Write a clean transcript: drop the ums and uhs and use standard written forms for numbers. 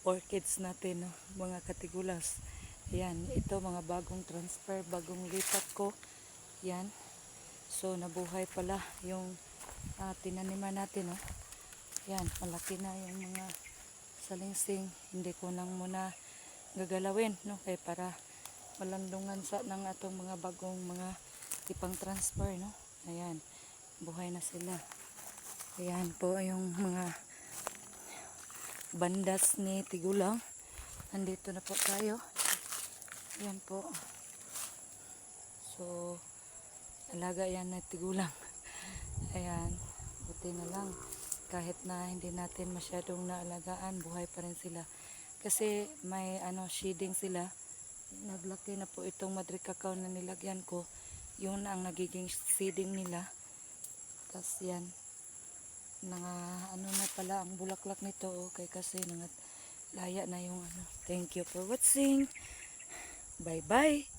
orchids natin, no? Mga katigulas. Yan, ito mga bagong transfer, bagong lipat ko. Yan. So nabuhay pala yung tinaniman natin, no? Yan, malaki na yung mga salingsing. Hindi ko nang muna gagalawin, no? Kaya para malandungan sa ng atong mga bagong mga ipang transfer, no? Ayan, buhay na sila. Ayan po yung mga bandas ni Tigulang. Nandito na po tayo. Ayan po. So, alaga yan na Tigulang. Ayan, buti na lang. Kahit na hindi natin masyadong naalagaan, buhay pa rin sila. Kasi may shading sila. Naglaki na po itong madrikakaw na nilagyan ko. Yun ang nagiging seeding nila. Tapos yan. Na pala ang bulaklak nito. Okay, kasi laya na yung Thank you for watching. Bye bye.